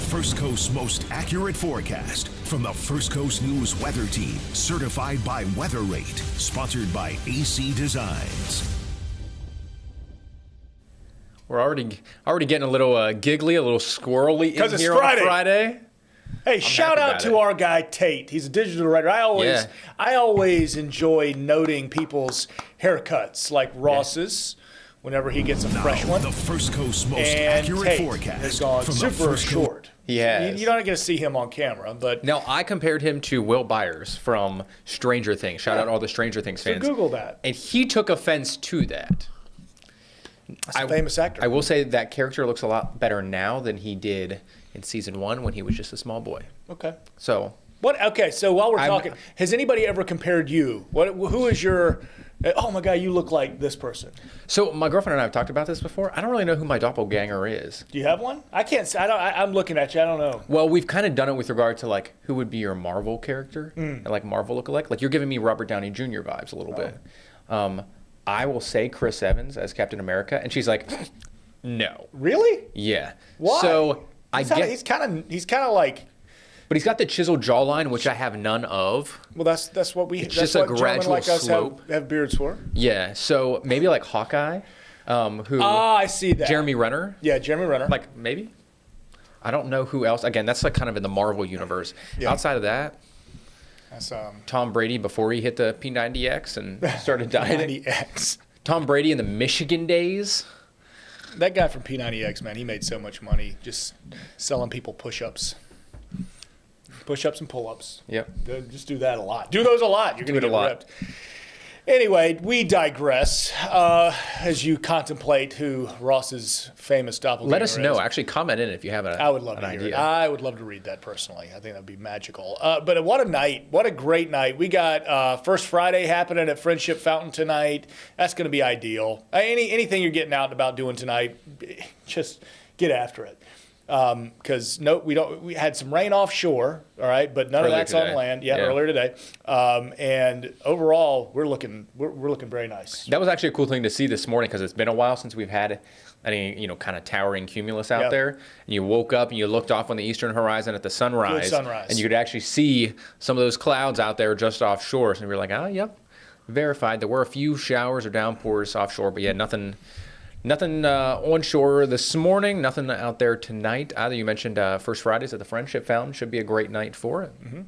First Coast's most accurate forecast from the First Coast News Weather Team, certified by Weather Rate, sponsored by AC Designs. We're already getting a little giggly, a little squirrely in it's here Friday. on Friday. Hey, shout out to our guy Tate. He's a digital writer. I always enjoy noting people's haircuts, like Ross's, whenever he gets a fresh one. The First Coast's most And accurate Tate forecast has gone from the super First short. He has. You're not going to see him on camera, but Now, I compared him to Will Byers from Stranger Things. Shout out all the Stranger Things so fans. Google that. And he took offense to that. That's a famous actor. I will say that character looks a lot better now than he did in season 1 when he was just a small boy. Okay. So What? Okay, so while we're talking, has anybody ever compared you? Who is your? Oh my God, you look like this person. So my girlfriend and I have talked about this before. I don't really know who my doppelganger is. Do you have one? I can't. I'm looking at you. I don't know. Well, we've kind of done it with regard to like who would be your Marvel character and like Marvel lookalike. Like you're giving me Robert Downey Jr. vibes a little bit. I will say Chris Evans as Captain America, and she's like, no. Really? Yeah. Why? So He's kind of like. But he's got the chiseled jawline, which I have none of. Well, that's what we. It's that's just a what gentlemen gradual like us slope. have beards for. Yeah. So maybe like Hawkeye, who I see that. Jeremy Renner. Yeah, Jeremy Renner. Like maybe. I don't know who else. Again, that's like kind of in the Marvel universe. Yeah. Outside of that, that's Tom Brady before he hit the P90X and started dieting. P90X. Tom Brady in the Michigan days. That guy from P90X, man, he made so much money just selling people push-ups. Push-ups and pull-ups. Yep. Just do that a lot. Do those a lot. You're going to get a lot. ripped. Anyway, we digress as you contemplate who Ross's famous doppelganger Let us know. is. Actually, comment in if you have I would love an to hear idea. it. I would love to read that personally. I think that would be magical. But what a night. What a great night. We got First Friday happening at Friendship Fountain tonight. That's going to be ideal. Anything you're getting out and about doing tonight, just get after it. Because we had some rain offshore, all right, but none of that's on land. Yeah, earlier today. And overall, we're looking very nice. That was actually a cool thing to see this morning because it's been a while since we've had any kind of towering cumulus out there. And you woke up and you looked off on the eastern horizon at the sunrise. Good sunrise. And you could actually see some of those clouds out there just offshore. So we were like, yep, verified. There were a few showers or downpours offshore, but yeah, nothing onshore this morning, nothing out there tonight. Either you mentioned First Fridays at the Friendship Fountain. Should be a great night for it. Mm-hmm.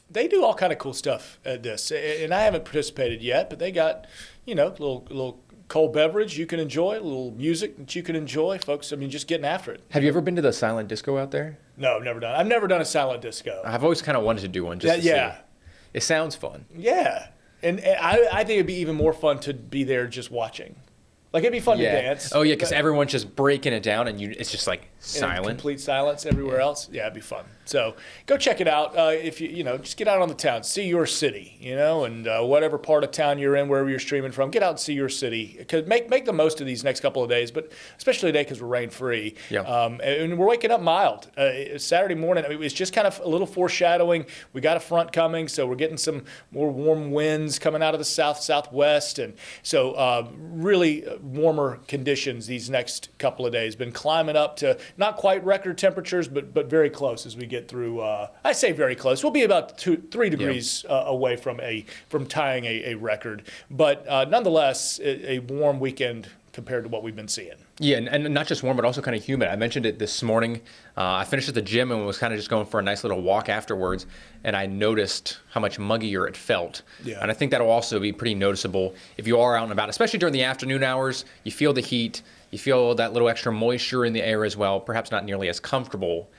They do all kind of cool stuff at this. And I haven't participated yet, but they got, little cold beverage you can enjoy, a little music that you can enjoy. Folks, I mean, just getting after it. Have you ever been to the silent disco out there? No, I've never done it. I've never done a silent disco. I've always kind of wanted to do one just to see. It sounds fun. Yeah. And I think it'd be even more fun to be there just watching. Like, it'd be fun to dance. Oh, yeah, because everyone's just breaking it down, and it's just, like, silent. Complete silence everywhere else. Yeah, it'd be fun. So go check it out. If you just get out on the town. See your city, and whatever part of town you're in, wherever you're streaming from, get out and see your city. Make the most of these next couple of days, but especially today because we're rain-free. Yeah. And we're waking up mild. Saturday morning, it's just kind of a little foreshadowing. We got a front coming, so we're getting some more warm winds coming out of the southwest. And so really warmer conditions these next couple of days. Been climbing up to not quite record temperatures, but very close as we get through. I say very close. We'll be about 3 degrees away from tying a record, but nonetheless, a warm weekend compared to what we've been seeing. Yeah, and not just warm, but also kind of humid. I mentioned it this morning. I finished at the gym and was kind of just going for a nice little walk afterwards, and I noticed how much muggier it felt. Yeah. And I think that'll also be pretty noticeable if you are out and about, especially during the afternoon hours. You feel the heat. You feel that little extra moisture in the air as well. Perhaps not nearly as comfortable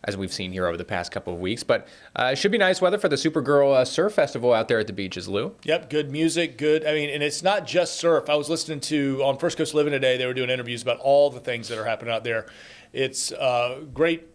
as we've seen here over the past couple of weeks. But it should be nice weather for the Supergirl Surf Festival out there at the beaches, Lew. Yep, good music, good. I mean, and it's not just surf. I was listening to, on First Coast Living today, they were doing interviews about all the things that are happening out there. It's great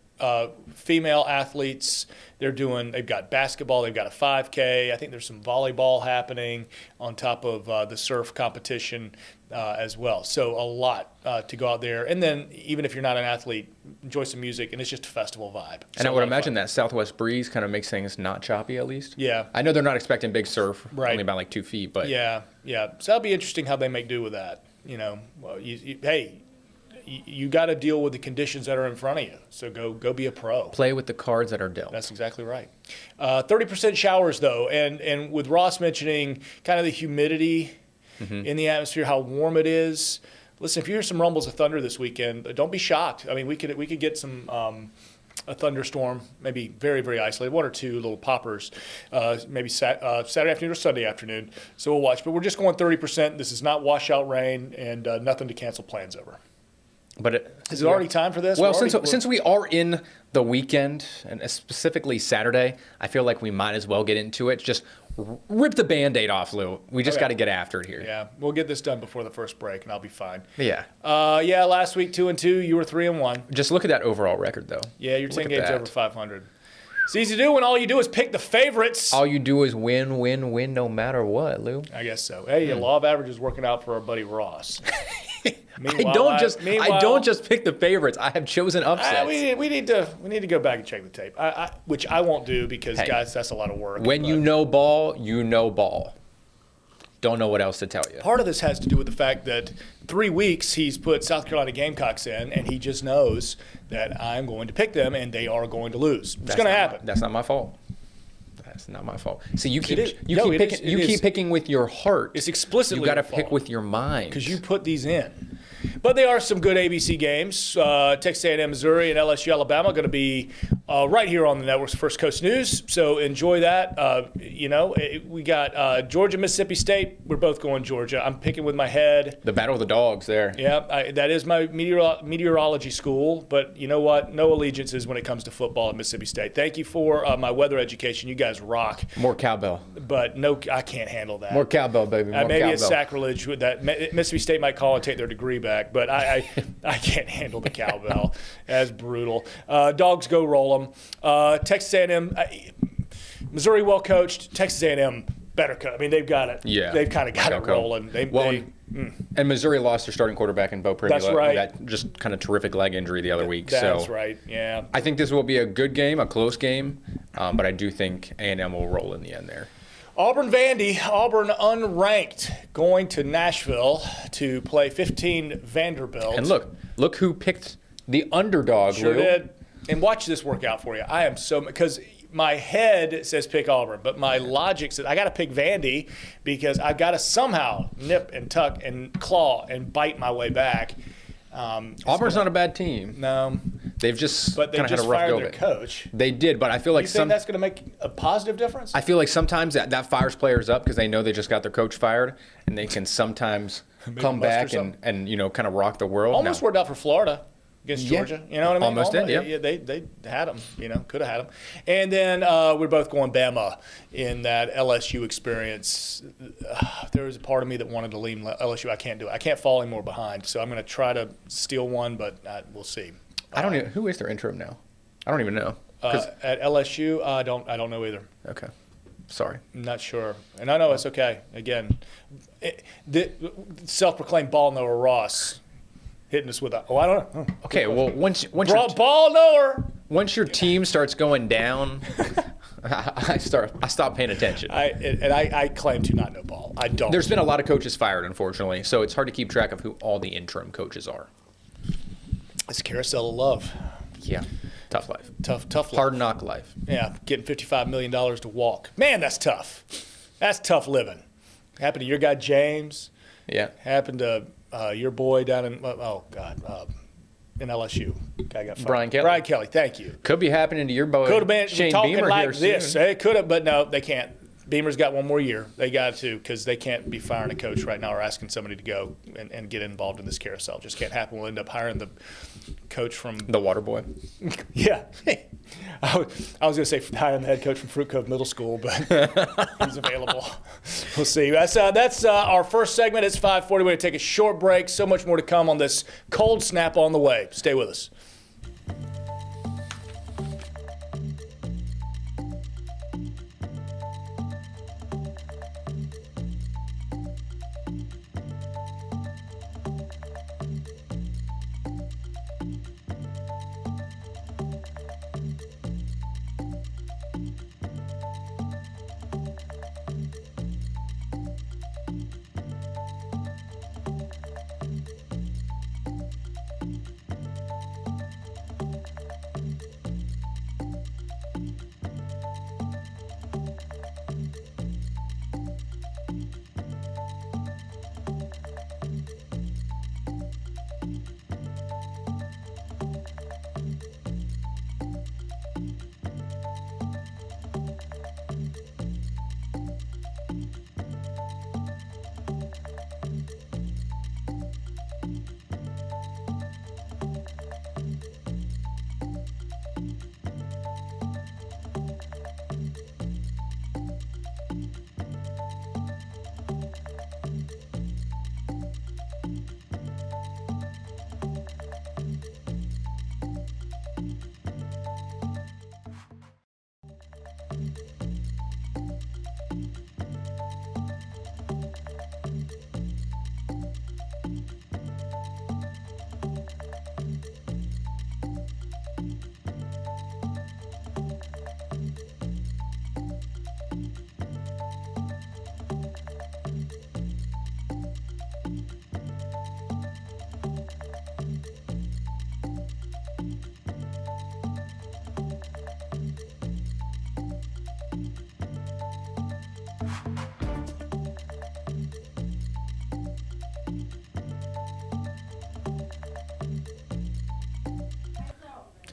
female athletes. They've got basketball, they've got a 5K. I think there's some volleyball happening on top of the surf competition as well. So a lot to go out there. And then even if you're not an athlete, enjoy some music, and it's just a festival vibe. And I would imagine that southwest breeze kind of makes things not choppy at least. Yeah. I know they're not expecting big surf, Right. only about like 2 feet. But Yeah. So that'll be interesting how they make do with that. Hey, you got to deal with the conditions that are in front of you. So go be a pro. Play with the cards that are dealt. That's exactly right. 30% showers, though. And with Ross mentioning kind of the humidity in the atmosphere, how warm it is. Listen, if you hear some rumbles of thunder this weekend, don't be shocked. I mean, we could get some a thunderstorm, maybe very, very isolated, one or two little poppers, maybe Saturday afternoon or Sunday afternoon. So we'll watch. But we're just going 30%. This is not washout rain and nothing to cancel plans over. But is it already time for this? Well, since we are in the weekend, and specifically Saturday, I feel like we might as well get into it. Just rip the Band-Aid off, Lou. We just got to get after it here. Yeah, we'll get this done before the first break, and I'll be fine. Yeah. Last week 2-2. You were 3-1. Just look at that overall record, though. Yeah, you're 10 games over 500. It's easy to do when all you do is pick the favorites. All you do is win, win, win, no matter what, Lou. I guess so. Hey, the law of averages working out for our buddy Ross. I don't just pick the favorites. I have chosen upsets. We need to go back and check the tape, which I won't do because, guys, that's a lot of work. When you know ball, you know ball. Don't know what else to tell you. Part of this has to do with the fact that 3 weeks he's put South Carolina Gamecocks in, and he just knows that I'm going to pick them, and they are going to lose. It's going to happen. That's not my fault. That's not my fault. See, you keep picking with your heart. It's explicitly you got to pick with your mind because you put these in. But they are some good ABC games. Texas A&M, Missouri, and LSU, Alabama going to be right here on the network's First Coast News. So enjoy that. We got Georgia, Mississippi State. We're both going Georgia. I'm picking with my head. The battle of the dogs there. Yeah, that is my meteorology school. But you know what? No allegiances when it comes to football at Mississippi State. Thank you for my weather education. You guys rock. More cowbell. But no, I can't handle that. More cowbell, baby. More maybe cowbell. It's sacrilege with that. Mississippi State might call and take their degree back, but I can't handle the cowbell. That's brutal. Dogs go roll them. Texas A&M, Missouri well coached. Texas A&M better coach. I mean, they've got it. Yeah, they've kind of got it rolling. And Missouri lost their starting quarterback in Bo Primula. That's right. That just kind of terrific leg injury the other week. That's right. Yeah. I think this will be a good game, a close game, but I do think A&M will roll in the end there. Auburn-Vandy, Auburn unranked, going to Nashville to play 15 Vanderbilt. And look who picked the underdog, Sure Lou. did. And watch this work out for you. I am because my head says pick Auburn, but my logic says I got to pick Vandy because I've got to somehow nip and tuck and claw and bite my way back. Auburn's not a bad team. No. They've just kind of had a rough fired go their of it. coach. They did, but I feel like you think that's going to make a positive difference? I feel like sometimes that fires players up because they know they just got their coach fired, and they can sometimes come back and kind of rock the world. Almost worked out for Florida against Georgia. You know what I mean? Almost did, yeah. They had them, could have had them. And then we're both going Bama in that LSU experience. There was a part of me that wanted to lean LSU. I can't do it. I can't fall any more behind. So I'm going to try to steal one, but we'll see. I don't even. Who is their interim now? I don't even know. At LSU, I don't know either. Okay, sorry. I'm not sure, and I know it's okay. Again, the self-proclaimed ball knower Ross hitting us with a. Oh, I don't know. Okay, well once ball knower. Once your team starts going down, I stop paying attention. I claim to not know ball. I don't. There's been a lot of coaches fired, unfortunately, so it's hard to keep track of who all the interim coaches are. It's a carousel of love. Yeah, tough life. Tough life. Hard knock life. Yeah, getting $55 million to walk. Man, that's tough. That's tough living. Happened to your guy James. Yeah. Happened to your boy down in in LSU. Guy got fired. Brian Kelly. Brian Kelly. Thank you. Could be happening to your boy. Could have been Shane talking Beamer like here this. soon. It could have, but no, they can't. Beamer's got one more year. They got to because they can't be firing a coach right now or asking somebody to go and get involved in this carousel. Just can't happen. We'll end up hiring the coach from the water boy. Yeah. I was going to say hiring the head coach from Fruit Cove Middle School, but he's available. We'll see. That's our first segment. It's 5:40. We're going to take a short break. So much more to come on this cold snap on the way. Stay with us.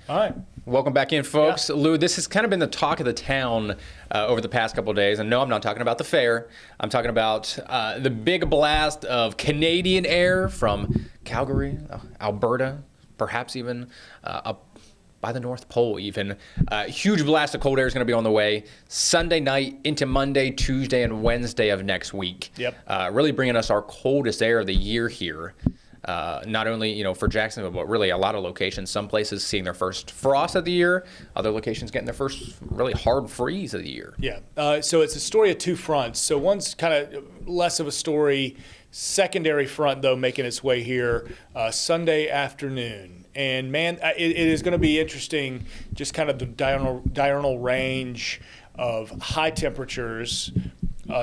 All right. Welcome back in, folks. Yeah. Lew, this has kind of been the talk of the town over the past couple of days. And no, I'm not talking about the fair. I'm talking about the big blast of Canadian air from Calgary, Alberta, perhaps even up by the North Pole even. Huge blast of cold air is going to be on the way Sunday night into Monday, Tuesday, and Wednesday of next week. Yep. Really bringing us our coldest air of the year here. Not only, for Jacksonville, but really a lot of locations. Some places seeing their first frost of the year. Other locations getting their first really hard freeze of the year. Yeah. So it's a story of two fronts. So one's kind of less of a story. Secondary front, though, making its way here Sunday afternoon. And, man, it is going to be interesting, just kind of the diurnal range of high temperatures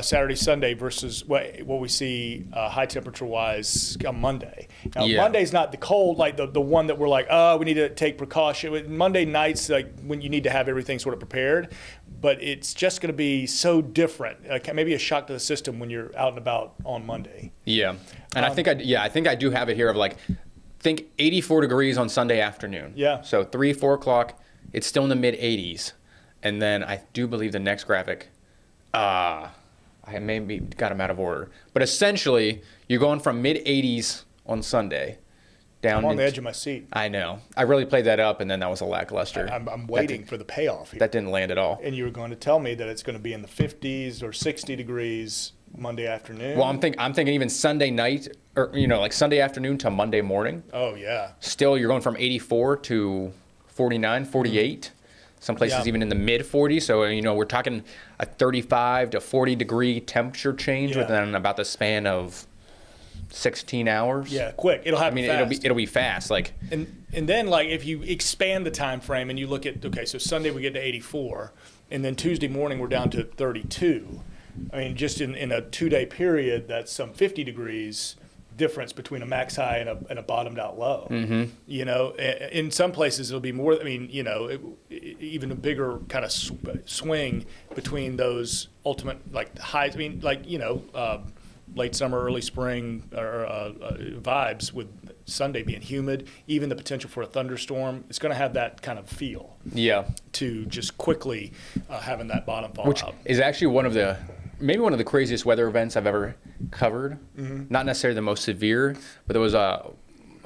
Saturday, Sunday versus what we see high temperature-wise on Monday. Now, yeah. Monday's not the cold, like the one that we're like, we need to take precaution. Monday night's like when you need to have everything sort of prepared, but it's just going to be so different. Maybe a shock to the system when you're out and about on Monday. Yeah, and I think I do have it here of think 84 degrees on Sunday afternoon. Yeah. So 4 o'clock, it's still in the mid-80s, and then I do believe the next graphic. I maybe got them out of order. But essentially, you're going from mid-80s on Sunday down. I'm on the edge of my seat. I know. I really played that up, and then that was a lackluster. I'm waiting for the payoff here. That didn't land at all. And you were going to tell me that it's going to be in the 50s or 60 degrees Monday afternoon. Well, I'm thinking even Sunday night, or like Sunday afternoon to Monday morning. Oh, yeah. Still, you're going from 84 to 49, 48. Mm-hmm. Some places even in the mid-40s. So, we're talking a 35 to 40 degree temperature change within about the span of 16 hours. Yeah, quick. It'll happen fast. It'll be fast. And then if you expand the time frame and you look at, so Sunday we get to 84, and then Tuesday morning we're down to 32. I mean, just in a 2-day period, that's some 50 degrees difference between a max high and a bottomed out low. Mm-hmm. In some places it'll be more. I mean, even a bigger kind of swing between those ultimate highs. I mean, late summer, early spring vibes with Sunday being humid. Even the potential for a thunderstorm. It's going to have that kind of feel. Yeah. To just quickly having that bottom fall Which out. is actually maybe one of the craziest weather events I've ever covered. Mm-hmm. Not necessarily the most severe, but there was a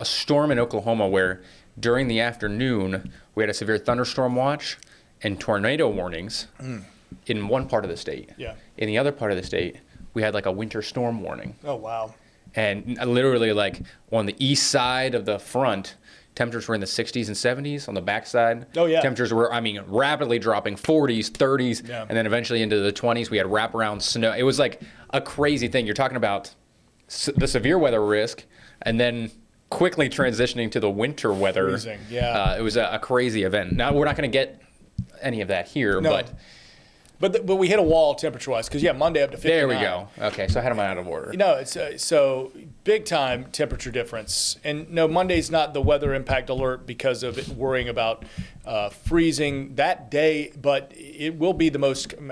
storm in Oklahoma where during the afternoon we had a severe thunderstorm watch and tornado warnings in one part of the state. Yeah. In the other part of the state, we had a winter storm warning. Oh, wow. And literally on the east side of the front, temperatures were in the 60s and 70s. On the backside, temperatures were, rapidly dropping 40s, 30s, and then eventually into the 20s. We had wraparound snow. It was a crazy thing. You're talking about the severe weather risk, and then quickly transitioning to the winter weather. Freezing, yeah. It was a crazy event. Now, we're not going to get any of that here, But we hit a wall temperature-wise because, Monday up to 59. There we go. Okay, so I had them out of order. It's so big time temperature difference. And no, Monday's not the weather impact alert because of it worrying about freezing that day, but it will be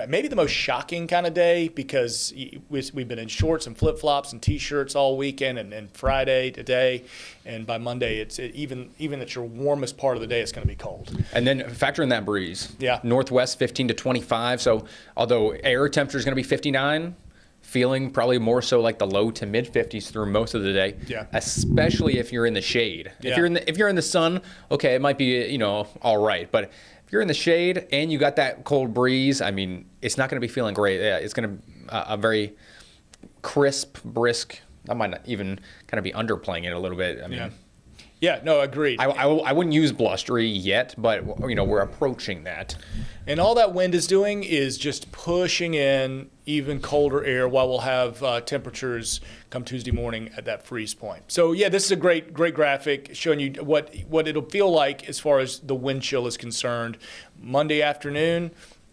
maybe the most shocking kind of day because we've been in shorts and flip-flops and T-shirts all weekend and Friday today. And by Monday, it's even at your warmest part of the day, it's going to be cold. And then factor in that breeze. Yeah. Northwest 15 to 25. So although air temperature is going to be 59, feeling probably more so like the low to mid 50s through most of the day. Yeah. Especially if you're in the shade. Yeah. If you're in the sun, okay, it might be all right. But if you're in the shade and you got that cold breeze, I mean, it's not going to be feeling great. Yeah, it's going to a very crisp, brisk. I might not even kind of be underplaying it a little bit. I mean, yeah, no, agreed. I wouldn't use blustery yet, but we're approaching that. And all that wind is doing is just pushing in even colder air while we'll have temperatures come Tuesday morning at that freeze point. So this is a great graphic showing you what it'll feel like as far as the wind chill is concerned. Monday afternoon,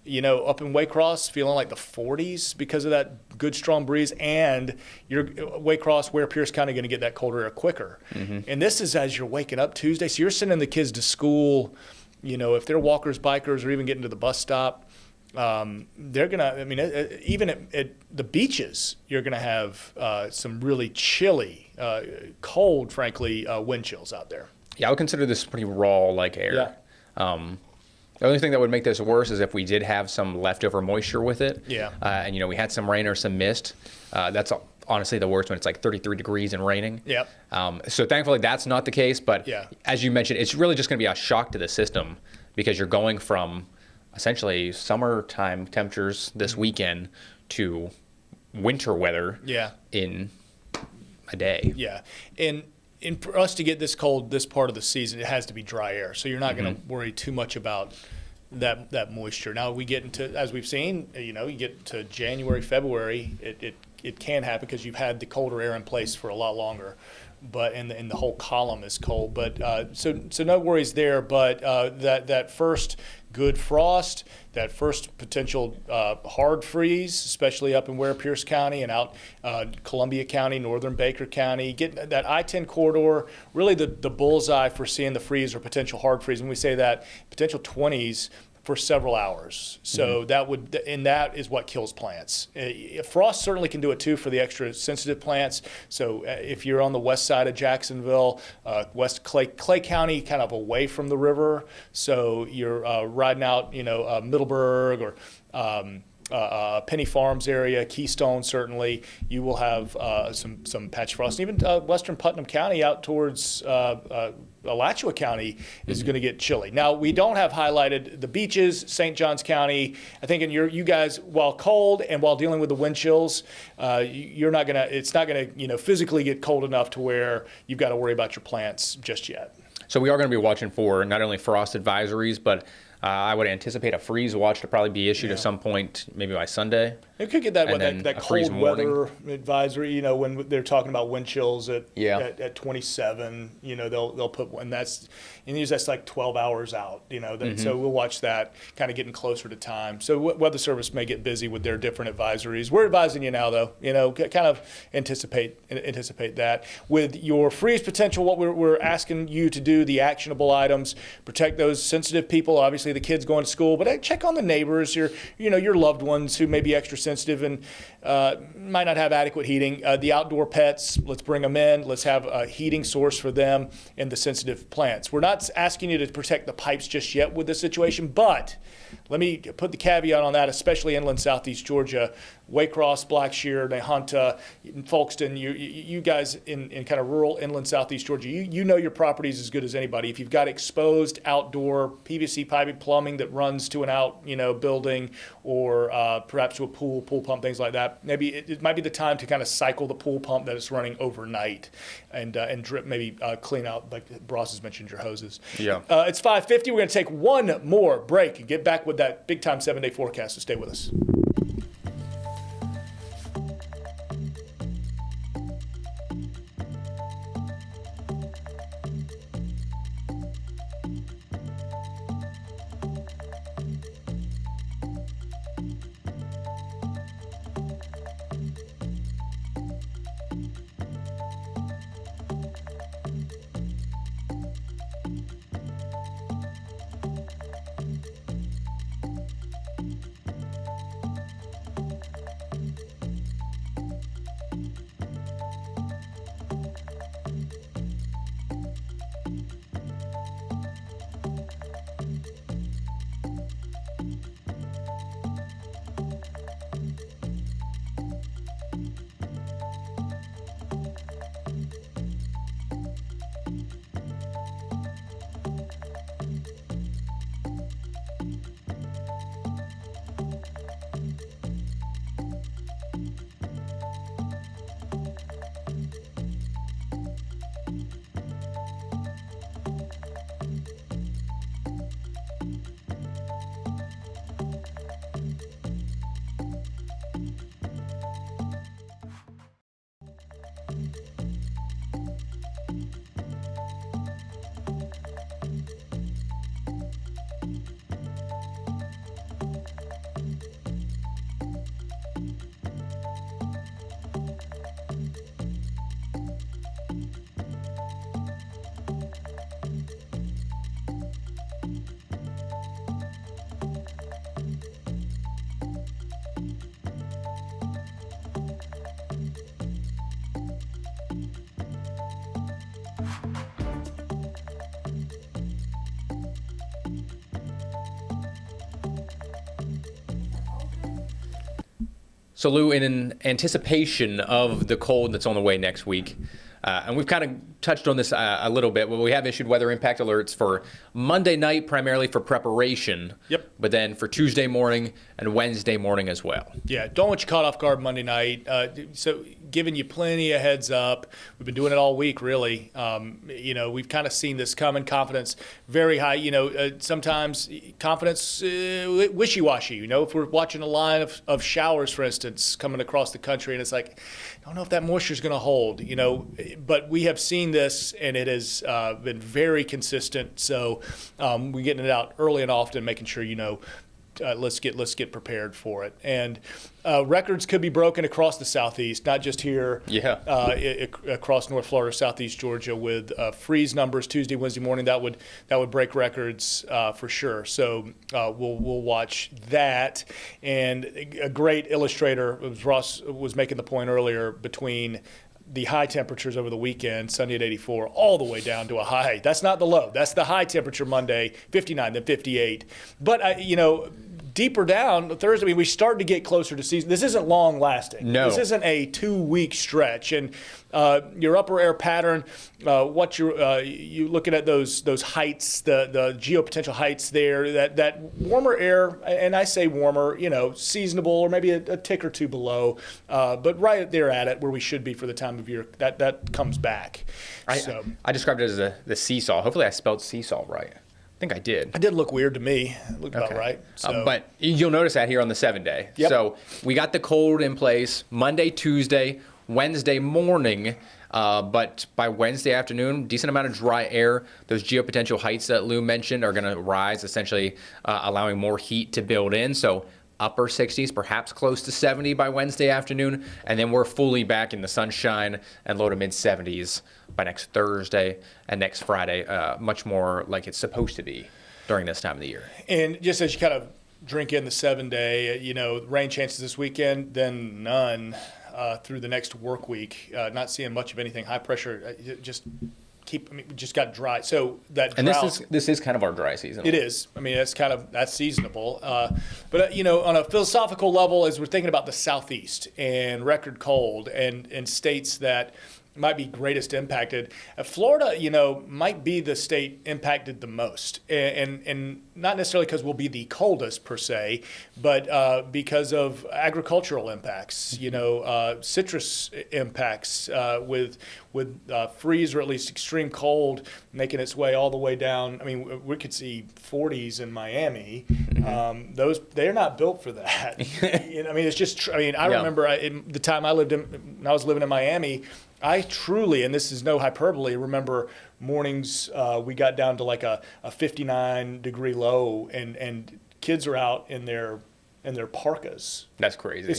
up in Waycross, feeling like the 40s because of that good strong breeze, and your Waycross, Ware Pierce County, going to get that colder air quicker. Mm-hmm. And this is as you're waking up Tuesday, so you're sending the kids to school. If they're walkers, bikers, or even getting to the bus stop, they're gonna. I mean, even at the beaches, you're gonna have some really chilly, cold, frankly, wind chills out there. Yeah, I would consider this pretty raw like air. Yeah. The only thing that would make this worse is if we did have some leftover moisture with it. Yeah. And we had some rain or some mist. That's honestly the worst when it's like 33 degrees and raining. Yep. So thankfully that's not the case. But yeah, as you mentioned, it's really just going to be a shock to the system because you're going from essentially summertime temperatures this weekend to winter weather. Yeah. In a day. Yeah. And for us to get this cold this part of the season, it has to be dry air. So you're not going to worry too much about that moisture. Now we get into, as we've seen, you get to January, February, it can happen because you've had the colder air in place for a lot longer. But and the whole column is cold. But so no worries there. But that first good frost, that first potential hard freeze, especially up in Ware Pierce County and out Columbia County, northern Baker County, getting that I-10 corridor, really the bullseye for seeing the freeze or potential hard freeze. When we say that, potential 20s for several hours. So that is what kills plants. Frost certainly can do it too for the extra sensitive plants. So if you're on the west side of Jacksonville, west Clay County, kind of away from the river, so you're riding out, Middleburg or Penny Farms area, Keystone certainly, you will have some patch frost. Even western Putnam County out towards Alachua County is going to get chilly. Now, we don't have highlighted the beaches, St. Johns County. I think you guys, while cold and while dealing with the wind chills, it's not gonna physically get cold enough to where you've got to worry about your plants just yet. So we are going to be watching for not only frost advisories, but I would anticipate a freeze watch to probably be issued at some point, maybe by Sunday. It could get that cold weather advisory, when they're talking about wind chills at 27, they'll put, and that's like 12 hours out, so we'll watch that kind of getting closer to time. So Weather Service may get busy with their different advisories. We're advising you now, though, kind of anticipate that. With your freeze potential, what we're asking you to do, the actionable items, protect those sensitive people, obviously the kids going to school, but check on the neighbors, your loved ones who may be extra sensitive and might not have adequate heating. The outdoor pets, let's bring them in. Let's have a heating source for them and the sensitive plants. We're not asking you to protect the pipes just yet with this situation, but let me put the caveat on that, especially inland southeast Georgia, Waycross, Blackshear, Nahunta, Folkston, you guys in kind of rural inland southeast Georgia, you know your properties as good as anybody. If you've got exposed outdoor PVC piping plumbing that runs to an out building or perhaps to a pool pump, things like that, maybe it might be the time to kind of cycle the pool pump that is running overnight and drip, maybe clean out, like Ross has mentioned, your hoses. Yeah. It's 5:50. We're going to take one more break and get back with that big time 7-day forecast, so stay with us. So, Lou, in anticipation of the cold that's on the way next week, and we've kind of touched on this a little bit, but we have issued weather impact alerts for Monday night, primarily for preparation. Yep. But then for Tuesday morning and Wednesday morning as well. Yeah, don't want you caught off guard Monday night. So giving you plenty of heads up. We've been doing it all week, really. We've kind of seen this coming. Confidence very high. Sometimes confidence wishy-washy. If we're watching a line of showers, for instance, coming across the country, and it's like, I don't know if that moisture is going to hold. But we have seen this, and it has been very consistent. So we're getting it out early and often, making sure let's get prepared for it. And records could be broken across the Southeast, not just here. Yeah. Across North Florida, Southeast Georgia, with freeze numbers Tuesday, Wednesday morning. That would break records for sure. So we'll watch that. And a great illustrator, Ross was making the point earlier, between the high temperatures over the weekend, Sunday at 84, all the way down to a high. That's not the low. That's the high temperature Monday, 59, then 58. But, deeper down, Thursday, we start to get closer to season. This isn't long lasting. No. This isn't a 2-week stretch. And your upper air pattern, you looking at those heights, the geopotential heights there, that warmer air, and I say warmer, seasonable or maybe a tick or two below, but right there at it where we should be for the time of year, that comes back. I described it as the seesaw. Hopefully I spelled seesaw right. I think I did. It did look weird to me. It looked about right. So. But you'll notice that here on the 7-day. Yep. So we got the cold in place Monday, Tuesday, Wednesday morning. But by Wednesday afternoon, decent amount of dry air. Those geopotential heights that Lew mentioned are going to rise, essentially allowing more heat to build in. So upper 60s, perhaps close to 70 by Wednesday afternoon. And then we're fully back in the sunshine and low to mid 70s by next Thursday and next Friday, much more like it's supposed to be during this time of the year. And just as you kind of drink in the 7-day, rain chances this weekend, then none through the next work week. Not seeing much of anything. High pressure, just got dry. So that drought, and this is kind of our dry season. It is. That's seasonable. But on a philosophical level, as we're thinking about the Southeast and record cold and states that might be greatest impacted, Florida, might be the state impacted the most, and not necessarily because we'll be the coldest per se, but because of agricultural impacts, citrus impacts with freeze or at least extreme cold making its way all the way down. We could see 40s in Miami. They're not built for that. It's just. I remember the time I when I was living in Miami. I truly, and this is no hyperbole, remember mornings we got down to like a 59-degree low, and kids are out in their parkas. That's crazy. It's